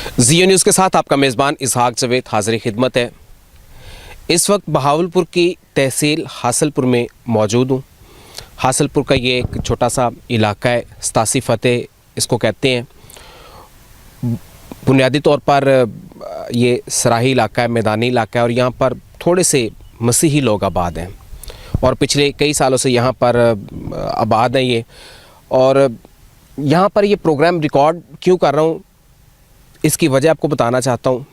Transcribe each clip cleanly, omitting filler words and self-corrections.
जियो news के साथ आपका मेज़बान इसहाक जवेद हाज़िर खिदमत है। इस वक्त बहावलपुर की तहसील हासलपुर में मौजूद हूँ। हासलपुर का ये एक छोटा सा इलाका है, सतासी फतेह इसको कहते हैं। बुनियादी तौर पर ये सराही इलाका है, मैदानी इलाका है और यहाँ पर थोड़े से मसीही लोग आबाद हैं और पिछले कई सालों से यहाँ पर आबाद हैं ये। और यहाँ पर ये प्रोग्राम रिकॉर्ड क्यों कर रहा हूँ, इसकी वजह आपको बताना चाहता हूँ।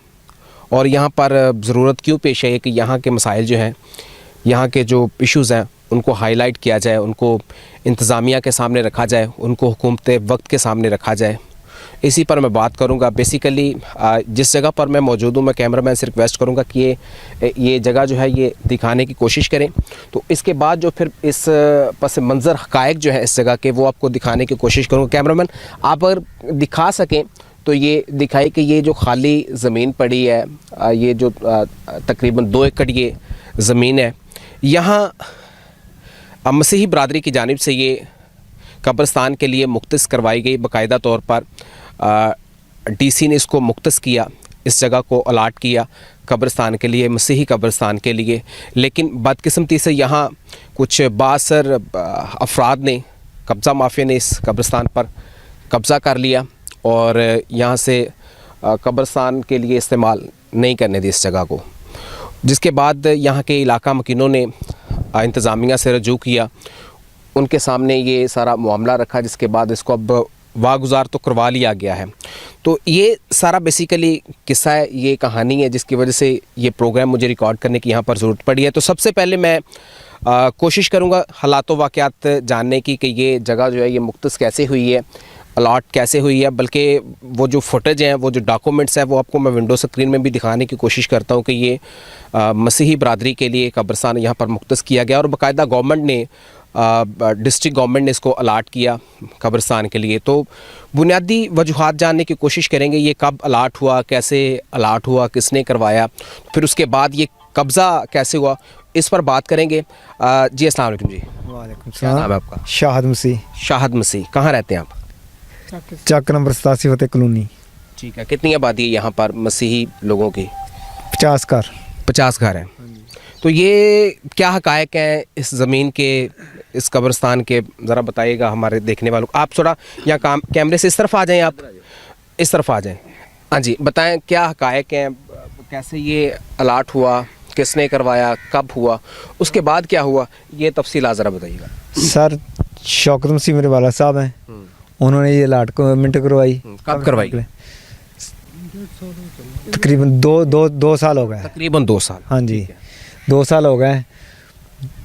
और यहाँ पर ज़रूरत क्यों पेश है कि यहाँ के मसाइल जो हैं, यहाँ के जो इश्यूज़ हैं उनको हाईलाइट किया जाए, उनको इंतज़ामिया के सामने रखा जाए, उनको हुकूमत वक्त के सामने रखा जाए। इसी पर मैं बात करूँगा। बेसिकली जिस जगह पर मैं मौजूद हूँ, मैं कैमरामैन से रिक्वेस्ट करूँगा कि ये जगह जो है ये दिखाने की कोशिश करें। तो इसके बाद जो फिर इस पस मंज़र हक़ाइक़ जो है इस जगह के, वो आपको दिखाने की कोशिश करूँगा। कैमरामैन आप अगर दिखा सकें तो ये दिखाए कि ये जो खाली ज़मीन पड़ी है, ये जो तकरीबन 2 एकड़ ये ज़मीन है, यहाँ मसीही बरादरी की जानिब से ये कब्रिस्तान के लिए मुख्तस करवाई गई। बाकायदा तौर पर डीसी ने इसको मुख्तस किया, इस जगह को अलाट किया कब्रिस्तान के लिए, मसीही कब्रिस्तान के लिए। लेकिन बदकिस्मती से यहाँ कुछ बासर अफराद ने, कब्ज़ा माफिया ने इस कब्रिस्तान पर कब्ज़ा कर लिया और यहाँ से कब्रिस्तान के लिए इस्तेमाल नहीं करने दी इस जगह को। जिसके बाद यहाँ के इलाका मकीनों ने इंतज़ामिया से रजू किया, उनके सामने ये सारा मामला रखा, जिसके बाद इसको अब वागुज़ार तो करवा लिया गया है। तो ये सारा बेसिकली किस्सा है, ये कहानी है जिसकी वजह से ये प्रोग्राम मुझे रिकॉर्ड करने की यहाँ पर ज़रूरत पड़ी है। तो सबसे पहले मैं कोशिश करूँगा हालात व वाक़यात जानने की कि ये जगह जो है ये मुख्तस कैसे हुई है, अलाट कैसे हुई है, बल्कि वो जो फुटेज हैं, वो जो डॉक्यूमेंट्स हैं, वो आपको मैं विंडो स्क्रीन में भी दिखाने की कोशिश करता हूँ कि ये मसीही बरादरी के लिए कब्रिस्तान यहाँ पर मुख्तस किया गया और बाकायदा गवर्नमेंट ने, डिस्ट्रिक्ट गवर्नमेंट ने इसको अलाट किया कब्रिस्तान के लिए। तो बुनियादी वजूहात जानने की कोशिश करेंगे, ये कब अलाट हुआ, कैसे अलाट हुआ, किसने करवाया, फिर उसके बाद ये कब्ज़ा कैसे हुआ, इस पर बात करेंगे। जी अस्सलाम वालेकुम। जी वालेकुम क्या सलाम। नाम है आपका? शाहद मसीह। शाहद मसीह। कहाँ रहते हैं आप? चक नंबर 87 फतेह कॉलोनी। ठीक है। कितनी आबादी है यहाँ पर मसीही लोगों की? 50 घर। 50 घर हैं। तो ये क्या हक़ाइक़ हैं इस ज़मीन के, इस कब्रिस्तान के, ज़रा बताइएगा हमारे देखने वालों को। आप थोड़ा यहाँ कैमरे से इस तरफ आ जाएं, आप इस तरफ आ जाएं। हाँ जी, बताएं क्या हक़ाइक़ हैं, कैसे ये अलाट हुआ, किसने करवाया, कब हुआ, उसके बाद क्या हुआ, ये तफसीलात ज़रा बताइएगा। सर शौकत मसीह मेरे वाला साहब हैं, उन्होंने ये अलाटमेंट करवाई। कब करवाई? तकरीबन दो साल हो गए। तकरीबन 2 साल। हाँ जी, 2 साल हो गए।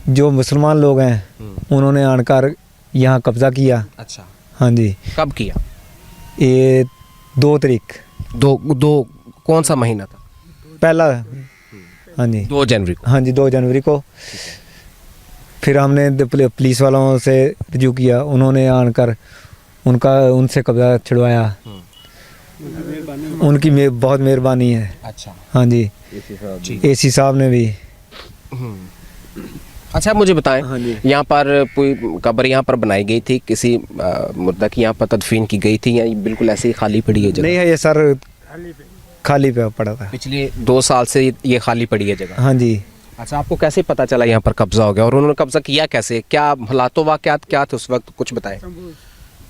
जो मुसलमान लोग हैं उन्होंने आनकर यहाँ कब्ज़ा किया। अच्छा। हाँ जी। कब किया? ये 2 तारीख। दो कौन सा महीना था? पहला। हाँ जी 2 जनवरी को। हाँ जी 2 जनवरी को। फिर हमने पुलिस वालों से रजू किया, उन्होंने आनकर उनसे कब्ज़ा छुड़वाया। उनकी बहुत मेहरबानी है। अच्छा। हाँ जी, एसी साहब ने भी। अच्छा मुझे बताएं, हाँ जी। यहाँ पर कोई कब्र यहाँ पर बनाई गई थी, किसी मुर्दा की यहाँ पर तदफीन की गई थी, या बिल्कुल ऐसे ही खाली पड़ी है जगह? नहीं है, ये सर खाली पे पड़ा था। पिछले 2 साल से ये खाली पड़ी है जगह? हाँ जी। अच्छा, आपको कैसे पता चला यहाँ पर कब्ज़ा हो गया और उन्होंने कब्ज़ा किया कैसे, क्या हालात वाक़यात क्या थे उस वक्त, कुछ बताएं।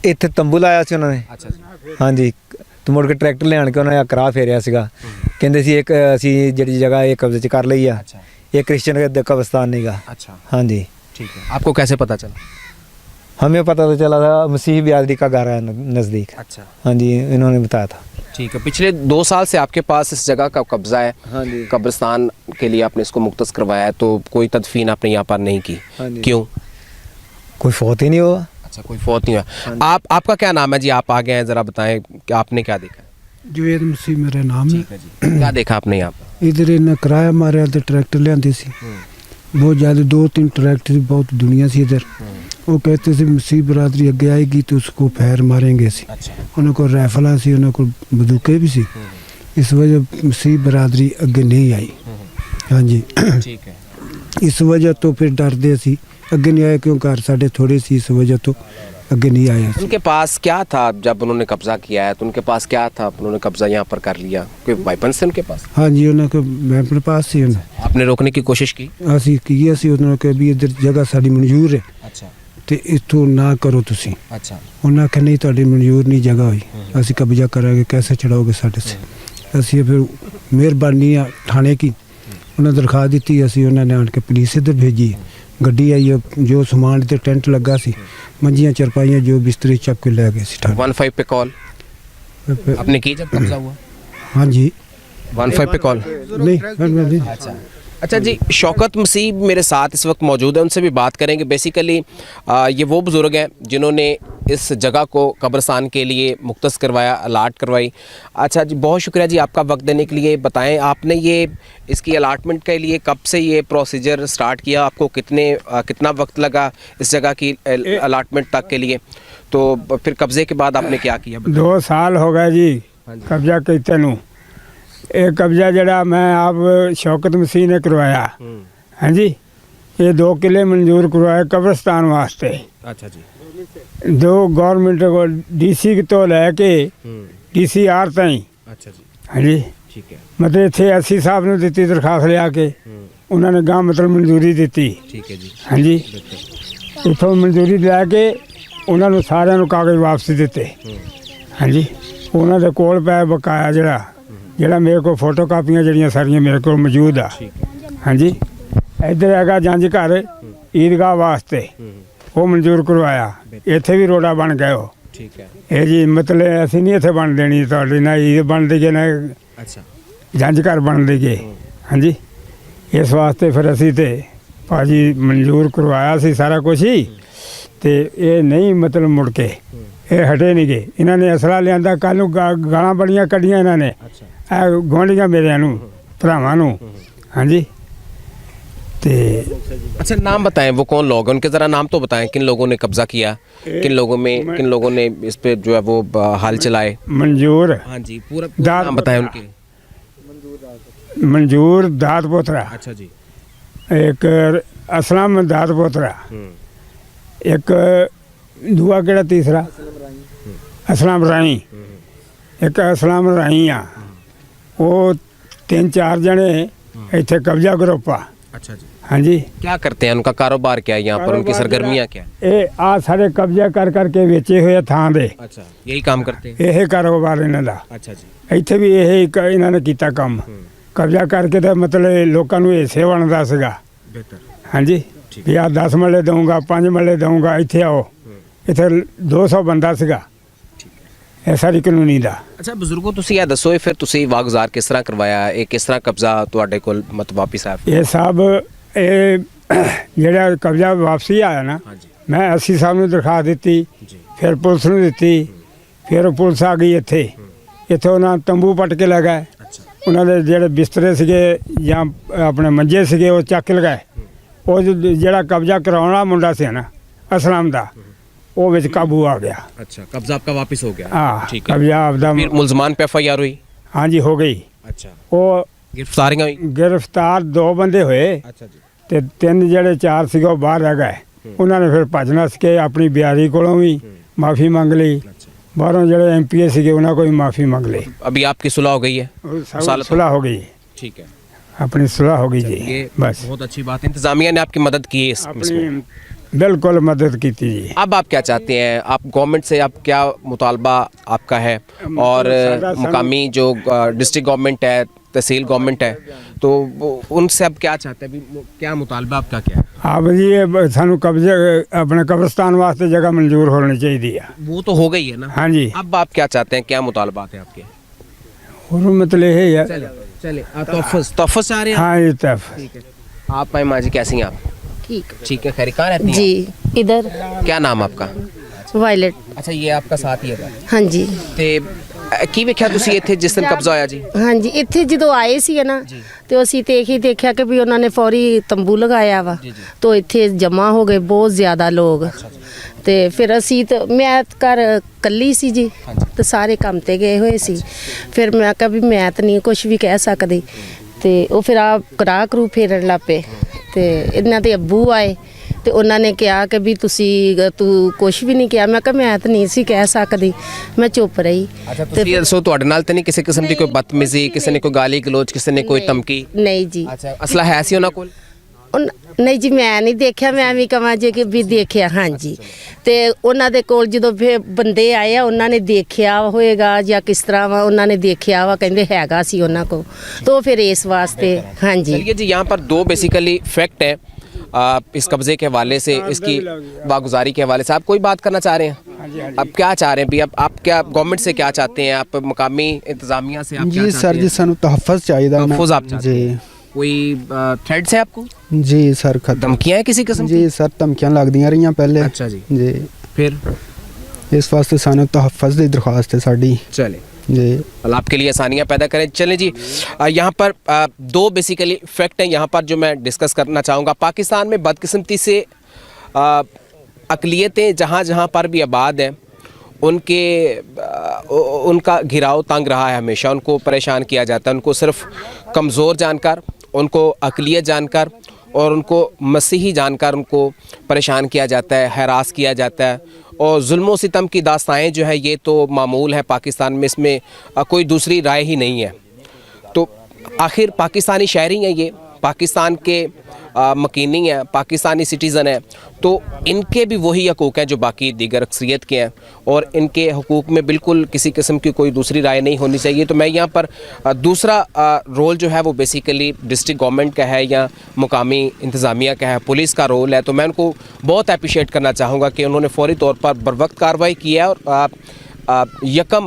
ਇੱਥੇ ਤੰਬੂ ਲਾਇਆ ਸੀ ਉਹਨਾਂ ਨੇ। अच्छा। ਹਾਂਜੀ, ਤੇ ਮੁੜ ਕੇ ਟਰੈਕਟਰ ਲਿਆਣ ਕੇ ਉਹਨਾਂ ਨੇ ਕਰਾ ਫੇਰਿਆ ਸੀਗਾ। ਕਹਿੰਦੇ ਸੀ ਇੱਕ ਅਸੀਂ ਜਿਹੜੀ ਜਗ੍ਹਾ ਇਹ ਕਬਜ਼ੇ 'ਚ ਕਰ ਲਈ ਆ, ਇਹ क्रिश्चियन का कब्रिस्तान नहीं गा। अच्छा। हाँ जी। ठीक है। आपको कैसे पता चला? हमें पता तो चला था, मसीही बिरादरी का घर है नज़दीक। अच्छा। हाँ जी, इन्होंने बताया था। ठीक है। पिछले 2 साल से आपके पास इस जगह का कब्ज़ा है। हाँ जी। कब्रिस्तान के लिए आपने इसको मुख्तस करवाया है, तो कोई तदफीन आपने यहाँ पर नहीं की? हाँ जी। क्यों? कोई फौत ही नहीं हुआ। अच्छा, कोई फौत नहीं हुआ। आपका क्या नाम है जी? आप आ गए हैं, ज़रा बताएं कि आपने क्या देखा? जवेद मसीह मेरा नाम है। क्या देखा आपने यहाँ पर? इधर इन्हें किराया मारे तो ट्रैक्टर लियांदे सी, बहुत ज़्यादा 2-3 ट्रैक्टर, बहुत दुनिया सी इधर। वो कहते थे मसीह बरादरी अगे आएगी तो उसको फैर मारेंगे सी। अच्छा। उन्होंने को राइफल सी, उन्होंने को बंदूकें भी सी, इस वजह मसीह बरादरी अगे नहीं आई। हाँ जी। ठीक है। इस वजह तो फिर डरते सी, अगे नहीं आए क्यों घर साढ़े थोड़े सी, इस वजह तो अगे नहीं आया। उनके पास क्या था जब उन्होंने कब्जा किया है? तो उनके पास क्या था, उन्होंने कब्जा यहाँ पर कर लिया? कोई वेपन्स थे उनके पास? हाँ जी, उन्होंने कहा मैं अपने पास से आपने रोकने की कोशिश की? ਅਸੀਂ ਉਹਨਾਂ ਨੂੰ ਕਿਹਾ ਵੀ ਇੱਧਰ ਜਗ੍ਹਾ ਸਾਡੀ ਮਨਜ਼ੂਰ ਹੈ अच्छा ਤੇ ਇੱਥੋਂ ਨਾ ਕਰੋ ਤੁਸੀਂ। अच्छा ਉਹਨਾਂ ਆਖਿਆ ਨਹੀਂ ਤੁਹਾਡੀ ਮਨਜ਼ੂਰ ਨਹੀਂ ਜਗ੍ਹਾ ਹੋਈ, ਅਸੀਂ ਕਬਜ਼ਾ ਕਰਾਂਗੇ, कैसे ਚੜਾਓਗੇ ਸਾਡੇ ਸੇ। ਅਸੀਂ ਫਿਰ ਮਿਹਰਬਾਨੀ ਆ ਥਾਣੇ ਕੀ ਉਹਨਾਂ ਦਰਖਾਸਤ ਦਿੱਤੀ, ਅਸੀਂ ਉਹਨਾਂ ਨੇ ਆਣ ਕੇ ਪੁਲਿਸ ਇੱਧਰ ਭੇਜੀ, ਗੱਡੀ ਆਈ, ਜੋ ਸਮਾਨ ਤੇ ਟੈਂਟ ਲੱਗਾ ਸੀ, ਮੰਜੀਆਂ ਚਰਪਾਈਆਂ ਜੋ ਬਿਸਤਰੇ ਚੱਕ ਕੇ ਲੈ ਗਏ ਸੀ ਥਾਣੇ। 15 पे कॉल आपने की जब कब्जा हुआ? हाँ जी 15 पे कॉल? नहीं। अच्छा जी, शौकत मसीह मेरे साथ इस वक्त मौजूद है, उनसे भी बात करेंगे। बेसिकली ये वो बुज़ुर्ग हैं जिन्होंने इस जगह को कब्रस्तान के लिए मुख्तस करवाया, अलाट करवाई। अच्छा जी, बहुत शुक्रिया जी आपका वक्त देने के लिए। बताएं आपने ये इसकी अलाटमेंट के लिए कब से ये प्रोसीजर स्टार्ट किया? आपको कितना वक्त लगा इस जगह की अलाटमेंट तक के लिए? तो फिर कब्ज़े के बाद आपने क्या किया? 2 साल हो गए जी कब्जा किते नूं। ਇਹ ਕਬਜ਼ਾ ਜਿਹੜਾ ਮੈਂ ਆਪ ਸ਼ੌਕਤ ਮਸੀਹ ਨੇ ਕਰਵਾਇਆ, ਹਾਂਜੀ, ਇਹ 2 ਕਿੱਲੇ ਮਨਜ਼ੂਰ ਕਰਵਾਏ ਕਬਰਸਤਾਨ ਵਾਸਤੇ। अच्छा जी। 2 ਗਵਰਨਮੈਂਟ ਕੋਲ ਡੀਸੀ ਤੋਂ ਲੈ ਕੇ DCR ਤਾਈਂ, अच्छा जी, ਹਾਂਜੀ, ठीक है, ਮਤਲਬ ਇੱਥੇ ਅਸੀਂ ਸਾਹਿਬ ਨੂੰ ਦਿੱਤੀ ਦਰਖਾਸਤ ਲਿਆ ਕੇ, ਉਹਨਾਂ ਨੇ ਗਾਂ ਮਤਲਬ ਮਨਜ਼ੂਰੀ ਦਿੱਤੀ, ठीक है जी, ਹਾਂਜੀ। ਇੱਥੋਂ ਮਨਜ਼ੂਰੀ ਲੈ ਕੇ ਉਹਨਾਂ ਨੂੰ ਸਾਰਿਆਂ ਨੂੰ ਕਾਗਜ਼ ਵਾਪਸ ਦਿੱਤੇ, ਹਾਂਜੀ। ਉਹਨਾਂ ਦੇ ਕੋਲ ਪੈ ਬਕਾਇਆ ਜਿਹੜਾ ਮੇਰੇ ਕੋਲ ਫੋਟੋ ਕਾਪੀਆਂ ਜਿਹੜੀਆਂ ਸਾਰੀਆਂ ਮੇਰੇ ਕੋਲ ਮੌਜੂਦ ਆ, ਹਾਂਜੀ। ਇੱਧਰ ਹੈਗਾ ਜੰਝ ਘਰ ਈਦਗਾਹ ਵਾਸਤੇ, ਉਹ ਮਨਜ਼ੂਰ ਕਰਵਾਇਆ। ਇੱਥੇ ਵੀ ਰੋਡਾ ਬਣ ਗਏ ਉਹ, ठीक है, ਇਹ ਜੀ ਮਤਲਬ ਅਸੀਂ ਨਹੀਂ ਇੱਥੇ ਬਣ ਦੇਣੀ ਤੁਹਾਡੀ, ਨਾ ਈਦ ਬਣ ਦੇਗੇ ਨਾ अच्छा ਜੰਝ ਘਰ ਬਣ ਦੇਗੇ, ਹਾਂਜੀ। ਇਸ ਵਾਸਤੇ ਫਿਰ ਅਸੀਂ ਤੇ ਭਾਜੀ ਮਨਜ਼ੂਰ ਕਰਵਾਇਆ ਸੀ ਸਾਰਾ ਕੁਛ ਹੀ, ਤੇ ਇਹ ਨਹੀਂ ਮਤਲਬ ਮੁੜ ਕੇ ਇਹ ਹਟੇ ਨਹੀਂ ਗਏ। ਇਹਨਾਂ ਨੇ ਅਸਲਾ ਲਿਆਂਦਾ, ਕੱਲ੍ਹ ਨੂੰ ਗਾਲਾਂ ਬੜੀਆਂ ਕੱਢੀਆਂ ਇਹਨਾਂ ਨੇ, ਇਹ ਗੁਆਂਢੀਆਂ ਮੇਰਿਆਂ ਨੂੰ, ਭਰਾਵਾਂ ਨੂੰ, ਹਾਂਜੀ। ਤੇ अच्छा नाम बताएं, वो कौन लोग हैं? उनके ज़रा नाम तो बताएं, किन लोगों ने कब्जा किया, किन लोगों ने इस पे जो है वो हाल चलाए? ਮਨਜ਼ੂਰ हाँ जी, पूरा दाद नाम बताएं उनके। ਮਨਜ਼ੂਰ ਦਾਤ ਪੋਤਰਾ, अच्छा जी, ਇੱਕ ਅਸਲਮ ਦਾਤ ਪੋਤਰਾ, ਇੱਕ ਦੂਆ ਕਿਹੜਾ ਤੀਸਰਾ ਅਸਲਮ ਰਾਈ, ਇੱਕ ਅਸਲਮ ਰਾਈ ਆ। ਉਹ 3-4 ਜਣੇ ਇੱਥੇ ਕਬਜ਼ਾ ਗਰੁੱਪ ਆ, अच्छा जी। हाँ जी। क्या करते हैं, उनका कारोबार क्या है यहाँ पर, उनकी सरगर्मियाँ क्या है? ਇਹ ਆ ਸਾਰੇ ਕਬਜ਼ਾ ਕਰ ਕਰਕੇ ਵੇਚੇ ਹੋਏ ਥਾਂ ਦੇ, अच्छा, यही काम करते हैं? ਇਹ ਕਾਰੋਬਾਰ ਇਹਨਾਂ ਦਾ। अच्छा जी, ਇੱਥੇ ਵੀ ਇਹਨਾਂ ਨੇ ਕੀਤਾ ਕੰਮ, ਕਬਜ਼ਾ ਕਰਕੇ ਤਾਂ ਮਤਲਬ ਲੋਕਾਂ ਨੂੰ ਹਿੱਸੇ ਵੰਡਦਾ ਸੀਗਾ, बेहतर, ਹਾਂਜੀ। ਵੀ ਆ 10 ਮਰਲੇ ਦਊਂਗਾ, 5 ਮਰਲੇ ਦਊਂਗਾ, ਇੱਥੇ ਆਓ। ਇੱਥੇ 200 ਬੰਦਾ ਸੀਗਾ, ਇਹ ਸਾਰੀ ਕਾਨੂੰਨੀ ਦਾ। अच्छा बुजुर्गों ਤੁਸੀਂ ਇਹ ਦੱਸੋ, ਇਹ ਫਿਰ ਤੁਸੀਂ ਵਾਗਜ਼ਾਰ ਕਿਸ ਤਰ੍ਹਾਂ ਕਰਵਾਇਆ, ਇਹ ਕਿਸ ਤਰ੍ਹਾਂ ਕਬਜ਼ਾ ਤੁਹਾਡੇ ਕੋਲ ਮਤ ਵਾਪਸ ਆਇਆ? ਇਹ ਸਭ ਇਹ ਜਿਹੜਾ ਕਬਜ਼ਾ ਵਾਪਸੀ ਆਇਆ ਨਾ, हाँ जी, ਮੈਂ 80 ਸਾਹਿਬ ਨੂੰ ਦਰਖਾਸਤ ਦਿੱਤੀ, जी, ਫਿਰ ਪੁਲਿਸ ਨੂੰ ਦਿੱਤੀ, ਫਿਰ ਉਹ ਪੁਲਿਸ ਆ ਗਈ ਇੱਥੇ। ਇੱਥੇ ਉਹਨਾਂ ਤੰਬੂ ਪੱਟ ਕੇ ਲਗਾਏ, अच्छा, ਉਹਨਾਂ ਦੇ ਜਿਹੜੇ ਬਿਸਤਰੇ ਸੀਗੇ ਜਾਂ ਆਪਣੇ ਮੰਜੇ ਸੀਗੇ ਉਹ ਚੱਕ ਲਗਾਏ। ਉਹ ਜਿਹੜਾ ਕਬਜ਼ਾ ਕਰਾਉਣ ਵਾਲਾ ਮੁੰਡਾ ਸੀ ਨਾ ਅਸਲਮ ਦਾ, ਉਹ ਵਿੱਚ ਕਾਬੂ ਆ ਗਿਆ। अच्छा, कब्जा आपका वापस हो गया? ਹਾਂ, ठीक है। ਕਬਜ਼ਾ ਆਪਦਾ, फिर मुलजमान पे FIR हुई? ਹਾਂਜੀ, ਹੋ ਗਈ। अच्छा, ਉਹ गिरफ्तारियाँ हुई? ਗ੍ਰਿਫਤਾਰ 2 ਬੰਦੇ ਹੋਏ अच्छा जी, ਤੇ 3 ਜਿਹੜੇ 4 ਸੀਗੇ ਉਹ ਬਾਹਰ ਰਹਿ ਗਏ। ਉਹਨਾਂ ਨੇ ਫਿਰ ਭੱਜ ਨੱਸ ਕੇ ਆਪਣੀ ਬਿਆਰੀ ਕੋਲੋਂ ਵੀ ਮਾਫੀ ਮੰਗ ਲਈ, अच्छा, ਬਾਹਰੋਂ ਜਿਹੜੇ MPA ਸੀਗੇ ਉਹਨਾਂ ਕੋਲ ਵੀ ਮਾਫੀ ਮੰਗ ਲਈ। अभी आपकी सुलह हो गई है? ਸੁਲ੍ਹਾ ਹੋ गई, ठीक है, अपनी सुलह हो गई जी। ये बस बहुत अच्छी बात है, इंतजामिया ने आपकी मदद की है इसमें। अपनी बिल्कुल मदद की थी जी। अब आप क्या चाहते हैं, आप गवर्नमेंट से आप क्या मुतालबा आपका है, और मुकामी जो डिस्ट्रिक्ट गवर्नमेंट है, तहसील गवर्नमेंट है, तो उनसे अब क्या चाहते हैं, अभी क्या मुतालबा आपका क्या है? आप जी ये सानू कब्जे अपने कब्रिस्तान वास्ते जगह मंजूर होनी चाहिए। वो तो हो गई है ना? हाँ जी। अब आप क्या चाहते हैं, क्या मुतालबात है आपके? और मतलब यही है। चले तोफ़स आ रहे हैं? हाँ, ये तफ। ठीक है। आप भाई माँ जी कैसी हैं आप? ठीक है, खैर कहाँ रहती हैं? जी इधर क्या नाम आपका? वायलेट। अच्छा, ये आपका साथी है? हाँ जी। ਤੇ ਕੀ ਵੇਖਿਆ ਤੁਸੀਂ ਇੱਥੇ ਜਿਸ ਦਿਨ ਕਬਜ਼ਾ ਹੋਇਆ ਜੀ? ਹਾਂਜੀ, ਇੱਥੇ ਜਦੋਂ ਆਏ ਸੀ ਨਾ ਤੇ ਅਸੀਂ ਤੇ ਇਹੀ ਦੇਖਿਆ ਕਿ ਵੀ ਉਹਨਾਂ ਨੇ ਫੌਰੀ ਤੰਬੂ ਲਗਾਇਆ ਵਾ, ਤੋ ਇੱਥੇ ਜਮਾ ਹੋ ਗਏ ਬਹੁਤ ਜ਼ਿਆਦਾ ਲੋਕ। ਤੇ ਫਿਰ ਅਸੀਂ ਤੇ ਮੈਂ ਘਰ ਕੱਲੀ ਸੀ ਜੀ, ਤੇ ਸਾਰੇ ਕੰਮ ਤੇ ਗਏ ਹੋਏ ਸੀ। ਫਿਰ ਮੈਂ ਕਿਹਾ ਵੀ ਮੈਂ ਤਾਂ ਨਹੀਂ ਕੁਝ ਵੀ ਕਹਿ ਸਕਦੀ, ਤੇ ਉਹ ਫਿਰ ਆ ਕਰਾ ਕਰੂ ਫੇਰਨ ਲੱਗ ਪਏ। ਤੇ ਇਹਨਾਂ ਦੇ ਅੱਬੂ ਆਏ, ਤੇ ਉਹਨਾਂ ਨੇ ਕਿਹਾ ਕਿ ਵੀ ਤੂੰ ਕੁਝ ਵੀ ਨਹੀਂ ਕਿਹਾ। ਮੈਂ ਕਿਹਾ ਮੈਂ ਤਾਂ ਨਹੀਂ ਸੀ ਕਹਿ ਸਕਦੀ, ਮੈਂ ਚੁੱਪ ਰਹੀ। ਅੱਛਾ, ਤੁਸੀਂ ਇਹ ਦੱਸੋ ਤੁਹਾਡੇ ਨਾਲ ਤਾਂ ਨਹੀਂ ਕਿਸੇ ਕਿਸਮ ਦੀ ਕੋਈ ਬਦਤਮੀਜ਼ੀ, ਕਿਸੇ ਨੇ ਕੋਈ ਗਾਲੀ ਗਲੋਚ, ਕਿਸੇ ਨੇ ਕੋਈ ਧਮਕੀ? ਨਹੀਂ ਜੀ। ਅੱਛਾ, ਅਸਲਾ ਹੈ ਸੀ ਉਹਨਾਂ ਕੋਲ? ਨਹੀਂ ਜੀ, ਮੈਂ ਨਹੀਂ ਦੇਖਿਆ। ਮੈਂ ਵੀ ਕਹਾਂ ਜੇ ਕਿ ਵੀ ਦੇਖਿਆ, ਹਾਂਜੀ। ਤੇ ਉਹਨਾਂ ਦੇ ਕੋਲ ਜਦੋਂ ਫਿਰ ਬੰਦੇ ਆਏ ਆ, ਉਹਨਾਂ ਨੇ ਦੇਖਿਆ ਹੋਏਗਾ ਜਾਂ ਕਿਸ ਤਰ੍ਹਾਂ ਵਾ, ਉਹਨਾਂ ਨੇ ਦੇਖਿਆ ਵਾ, ਕਹਿੰਦੇ ਹੈਗਾ ਸੀ ਉਹਨਾਂ को, तो फिर इस वास्ते। हाँ जी। चलिए जी, यहाँ पर दो बेसिकली फैक्ट है इस कब्जे के हवाले से, इसकी वागुजारी के हवाले से। आप कोई बात करना चाह रहे हैं? अब क्या चाह रहे हैं भी? आप क्या गवर्नमेंट से क्या चाहते हैं? आप मुकामी इंतजामिया से आप क्या जी चाहते सर, जी हैं? सानू तहफ़्फ़ुज़ चाहिए ना। तहफ़्फ़ुज़ आप चाहते जी हैं? कोई थ्रेड्स है आपको? जी सर, धमकियां हैं किसी किस्म जी सर, धमकियां लगदियां रहियां पहले। अच्छा जी। जी, फिर इस वास्ते सानू तहफ़्फ़ुज़ दी दरख्वास्त है साडी। चले, जी अल्लाह आपके लिए आसानियाँ पैदा करें। चलें जी, यहाँ पर दो बेसिकली फैक्ट हैं यहाँ पर जो मैं डिस्कस करना चाहूँगा। पाकिस्तान में बदकिस्मती से अक़लियतें जहाँ जहाँ पर भी आबाद हैं, उनका घिराव तंग रहा है हमेशा। उनको परेशान किया जाता है, उनको सिर्फ कमज़ोर जानकर, उनको अक़लियत जानकर और उनको मसीही जानकर उनको परेशान किया जाता है, हरास किया जाता है। और जुल्म सितम की दास्ताएँ जो है ये तो मामूल है पाकिस्तान में, इसमें कोई दूसरी राय ही नहीं है। तो आखिर पाकिस्तानी शहरी हैं ये, पाकिस्तान के मकीनी हैं, पाकिस्तानी सिटीज़न हैं, तो इनके भी वही हकूक़ हैं जो बाकी दीगर अक्सरियत के हैं, और इनके हकूक़ में बिल्कुल किसी किस्म की कोई दूसरी राय नहीं होनी चाहिए। तो मैं यहाँ पर दूसरा रोल जो है वो बेसिकली डिस्ट्रिक्ट गवर्नमेंट का है या मुकामी इंतज़ामिया का है, पुलिस का रोल है। तो मैं उनको बहुत अप्रिशिएट करना चाहूँगा कि उन्होंने फ़ौरी तौर पर बरवक्त कार्रवाई की है। और 1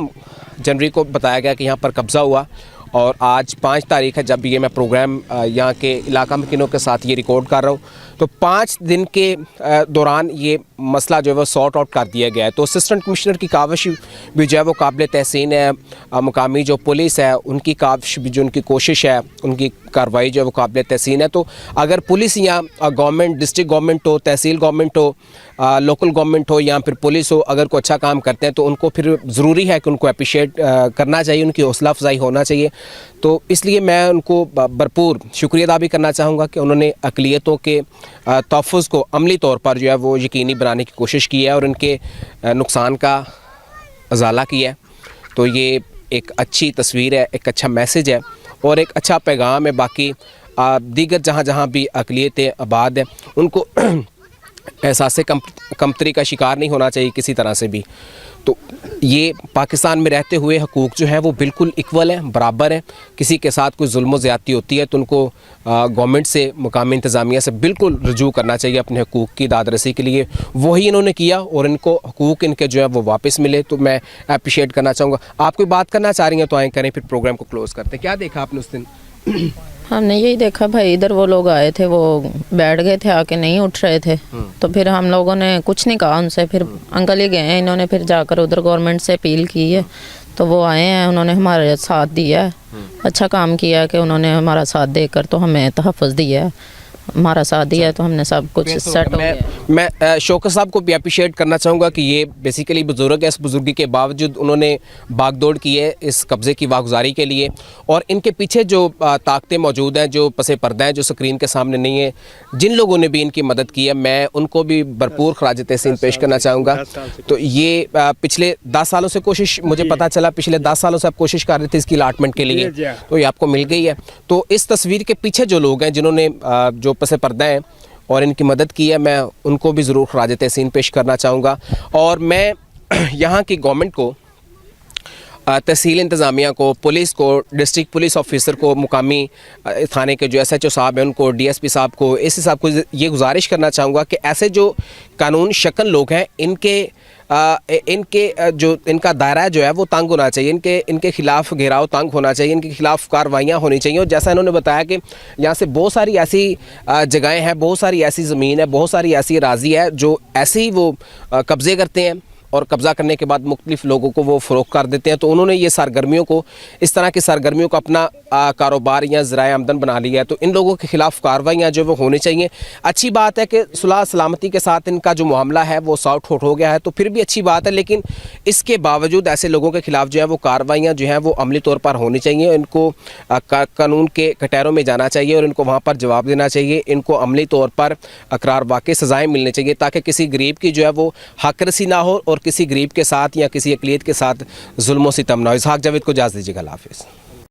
जनवरी को बताया गया कि यहाँ पर कब्ज़ा हुआ, और आज 5 तारीख है जब ये मैं प्रोग्राम यहाँ के इलाका मकीनों के साथ ये रिकॉर्ड कर रहा हूँ। तो 5 दिन के दौरान ये मसला जो है वो सॉर्ट आउट कर दिया गया है। तो असिस्टेंट कमिश्नर की काविश भी जो है वो काबिल तहसीन है, मुकामी जो पुलिस है उनकी काविश भी, जो उनकी कोशिश है, उनकी कार्रवाई जो है वो काबिल तहसीन है। तो अगर पुलिस या गवर्नमेंट, डिस्ट्रिक्ट गवर्नमेंट हो, तहसील गवर्नमेंट हो, लोकल गवर्नमेंट हो या फिर पुलिस हो, अगर कोई अच्छा काम करते हैं तो उनको फिर ज़रूरी है कि उनको अप्रिशिएट करना चाहिए, उनकी हौसला अफजाई होना चाहिए। तो इसलिए मैं उनको भरपूर शुक्रिया अदा भी करना चाहूँगा कि उन्होंने अक़लियतों के तहफ़्फ़ुज़ को अमली तौर पर जो है वो यकीनी बनाने की कोशिश की है और इनके नुकसान का अज़ाला किया है। तो ये एक अच्छी तस्वीर है, एक अच्छा मैसेज है और एक अच्छा पैगाम है। बाकी दीगर जहाँ जहाँ भी अक़लियतें आबाद हैं उनको एहसास कमतरी का शिकार नहीं होना चाहिए किसी तरह से भी। तो ये पाकिस्तान में रहते हुए हकूक़ जो है वो बिल्कुल इक्वल हैं, बराबर हैं। किसी के साथ कोई जुल्म ज़्यादती होती है तो उनको गवर्नमेंट से, मुकामी इंतज़ामिया से बिल्कुल रजू करना चाहिए अपने हकूक़ की दादरसी के लिए। वही इन्होंने किया और इनको हकूक़ इनके जो है वो वापस मिले। तो मैं अप्रिशिएट करना चाहूँगा। आप कोई बात करना चाह रही हैं तो आए करें, फिर प्रोग्राम को क्लोज़ करते हैं। क्या देखा आपने उस दिन? हमने यही देखा भाई, इधर वो लोग आए थे, वो बैठ गए थे, आके नहीं उठ रहे थे। तो फिर हम लोगों ने कुछ नहीं कहा उनसे। फिर अंकल ही गए हैं, इन्होंने फिर जाकर उधर गवर्नमेंट से अपील की है। तो वो आए हैं, उन्होंने हमारे साथ दिया है, अच्छा काम किया है कि उन्होंने हमारा साथ देकर तो हमें तहफ़्फ़ुज़ दिया है, हमारा साथ दिया है, तो हमने सब कुछ सेट हो गया। मैं शौकत साहब को भी अप्रिशिएट करना चाहूँगा कि ये बेसिकली बुज़ुर्ग है, इस बुज़ुर्गी के बावजूद उन्होंने भागदौड़ की है इस कब्ज़े की वागुजारी के लिए। और इनके पीछे जो ताकतें मौजूद हैं, जो पसे पर्दा हैं, जो स्क्रीन के सामने नहीं है, जिन लोगों ने भी इनकी मदद की है, मैं उनको भी भरपूर खराज तहसीन पेश करना चाहूँगा। तो ये पिछले 10 सालों से कोशिश, मुझे पता चला पिछले 10 सालों से आप कोशिश कर रहे थे इसकी अलाटमेंट के लिए, तो ये आपको मिल गई है। तो इस तस्वीर के पीछे जो लोग हैं, जिन्होंने जो पसे पर्दा हैं और इनकी मदद की है, मैं उनको भी ज़रूर खराज तहसीन पेश करना चाहूँगा। और मैं यहाँ की गवर्नमेंट को, तहसील इंतज़ामिया को, पुलिस को, डिस्ट्रिक्ट पुलिस ऑफिसर को, मुकामी थाने के जो SHO साहब हैं उनको, DSP साहब को, SC साहब को ये गुजारिश करना चाहूँगा कि ऐसे जो कानून शकन लोग हैं इनके जो इनका दायरा जो है वो तंग होना चाहिए, इनके ख़िलाफ़ घेराव तंग होना चाहिए, इनके ख़िलाफ़ कार्रवाइयाँ होनी चाहिए। और जैसा इन्होंने बताया कि यहाँ से बहुत सारी ऐसी जगहें हैं, बहुत सारी ऐसी ज़मीन है, बहुत सारी ऐसी अराज़ी है जो ऐसे ही वो कब्ज़े करते हैं और कब्ज़ा करने के बाद मुख्तलिफ लोगों को वो फ़रोख्त कर देते हैं। तो उन्होंने ये सरगर्मियों को, इस तरह की सरगर्मियों को अपना कारोबार या ज़राए आमदन बना लिया है। तो इन लोगों के ख़िलाफ़ कार्रवाइयाँ जो वो होनी चाहिए। अच्छी बात है कि सुलह सलामती के साथ इनका जो मामला है वो सॉर्ट आउट हो गया है, तो फिर भी अच्छी बात है। लेकिन इसके बावजूद ऐसे लोगों के ख़िलाफ़ जो है वो कार्रवाइयाँ जो हैं वो अमली तौर पर होनी चाहिए। इनको कानून के कटहरों में जाना चाहिए और इनको वहाँ पर जवाब देना चाहिए। इनको अमली तौर पर अकरार वाक़ई सज़ाएँ मिलनी चाहिए, ताकि किसी गरीब की जो है वो हक़रसी ना हो और किसी गरीब के साथ या किसी अक़लियत के साथ जुल्म व सितम ना हो। इसहाक़ जावेद को इजाज़त दीजिएगा। अल्लाह हाफ़िज़।